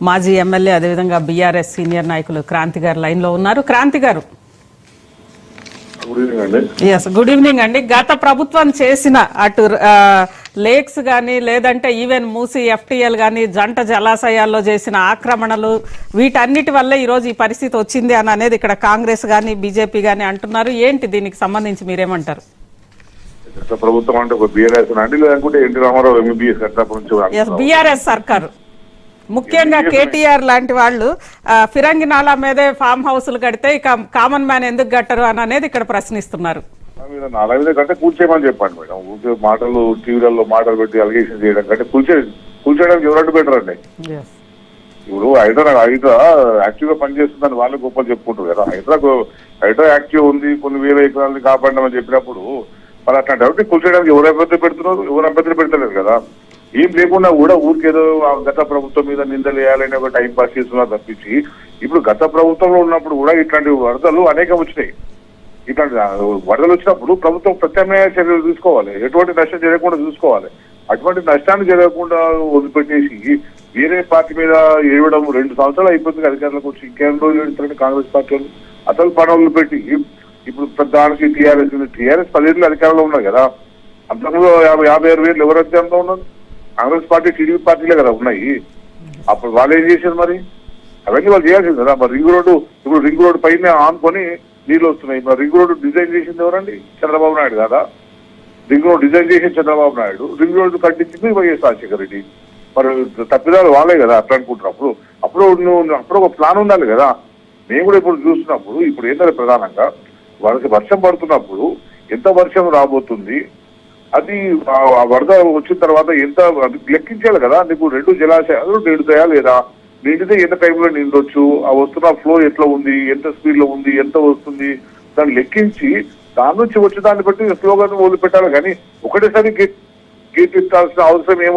మాజీ ఎమ్మెల్యే అదేవిధంగా BRS senior నాయకులు క్రాంతి గారు లైన్ లో ఉన్నారు. క్రాంతి గారు, గుడ్ ఈవినింగ్ అండి. గత ప్రభుత్వం చేసిన అటు లేక్స్ గానీ లేదంటే ఈవెన్ మూసి ఎఫ్టీఎల్ గానీ జంట జలాశయాల్లో చేసిన ఆక్రమణలు వీటన్నిటి వల్ల ఈ రోజు ఈ పరిస్థితి వచ్చింది అని అనేది ఇక్కడ కాంగ్రెస్ గానీ బీజేపీ గానీ అంటున్నారు. ఏంటి దీనికి సంబంధించి మీరేమంటారు? ప్రభుత్వం అంటే బీఆర్ఎస్ అండి, లేదంటే ఎన్టీ రామారావు ఎంబీబీఎస్ బీఆర్ఎస్ సర్కారు, ముఖ్యంగా కేటీఆర్ లాంటి వాళ్ళు ఫిరంగి నాలా మీదే ఫామ్ హౌస్లు కడితే ఇక కామన్ మ్యాన్ ఎందుకు కట్టరు అని అనేది ఇక్కడ ప్రశ్నిస్తున్నారు. నాలా మీద కంటే కూల్చేయమని చెప్పండి మేడం. ఊరికే మాటలు టీవీలలో మాటలు పెట్టి అలిగేషన్ చేయడం కంటే కూల్చేయడానికి ఎవరంటూ బెటర్ అండి. ఇప్పుడు హైడ్రా యాక్టివ్ గా పనిచేస్తుందని వాళ్ళు గొప్పలు చెప్పుకుంటారు కదా. హైడ్రా యాక్టివ్ ఉంది, కొన్ని వేల ఎకరాలని కాపాడమని చెప్పినప్పుడు మరి అట్లాంటి కూల్చేయడానికి ఎవరు అభ్యర్థులు పెడుతున్నారు? ఎవరు అభ్యర్థులు పెడతలేరు కదా. ఏం లేకుండా కూడా ఊరికేదో గత ప్రభుత్వం మీద నిందలు వేయాలని ఒక టైం పాస్ చేస్తున్నారు తప్పించి, ఇప్పుడు గత ప్రభుత్వంలో ఉన్నప్పుడు కూడా ఇట్లాంటి వరదలు అనేకం వచ్చినాయి. ఇట్లాంటి వరదలు వచ్చినప్పుడు ప్రభుత్వం ప్రత్యామ్నాయ చర్యలు తీసుకోవాలి, ఎటువంటి నష్టం జరగకుండా చూసుకోవాలి. అటువంటి నష్టాన్ని జరగకుండా వదిలిపెట్టేసి వేరే పార్టీ మీద ఏడవడం 2 సంవత్సరాలు అయిపోతుంది అధికారులకు వచ్చి. ఇంకేం రోజులు ఏడుతారంటే కాంగ్రెస్ పార్టీ అసలు పనులు పెట్టి ఇప్పుడు దానికి టీఆర్ఎస్ 10 ఏళ్ళు అధికారంలో ఉన్నారు కదా. అంతకుముందు 56,000 ఎవరు అధికారంలో ఉన్నారు? కాంగ్రెస్ పార్టీ టీడీపీ పార్టీలే కదా ఉన్నాయి. అప్పుడు వాళ్ళు ఏం చేశారు? మరి అవన్నీ వాళ్ళు చేయాల్సింది కదా. మరి రింగ్ రోడ్డు పైన ఆనుకొని నీళ్ళు వస్తున్నాయి. మరి రింగ్ రోడ్డు డిజైన్ చేసింది ఎవరండి? చంద్రబాబు నాయుడు కదా. రింగ్ రోడ్ డిజైన్ చేసింది చంద్రబాబు నాయుడు, రింగ్ రోడ్డు కట్టించింది వైఎస్ రాజశేఖర రెడ్డి. మరి తప్పిదాలు వాళ్ళే కదా. అట్లా అనుకుంటున్నప్పుడు అప్పుడు ఒక ప్లాన్ ఉండాలి కదా. మేము కూడా ఇప్పుడు చూస్తున్నప్పుడు ఇప్పుడు ఏంటంటే ప్రధానంగా వాళ్ళకి వర్షం పడుతున్నప్పుడు ఎంత వర్షం రాబోతుంది, అది వరద వచ్చిన తర్వాత ఎంత లెక్కించాలి కదా. నీకు 2 జలాశయాలు నిండుతాయా లేదా, నిండితే ఎంత టైంలో నిండొచ్చు, ఆ వస్తున్న ఫ్లో ఎట్లా ఉంది, ఎంత స్పీడ్ లో ఉంది, ఎంత వస్తుంది, దాన్ని లెక్కించి దాని నుంచి వచ్చే దాన్ని బట్టి స్లోగా వదిలిపెట్టాలి. కానీ ఒకటేసారి గేట్ ఎత్తాల్సిన అవసరం ఏమో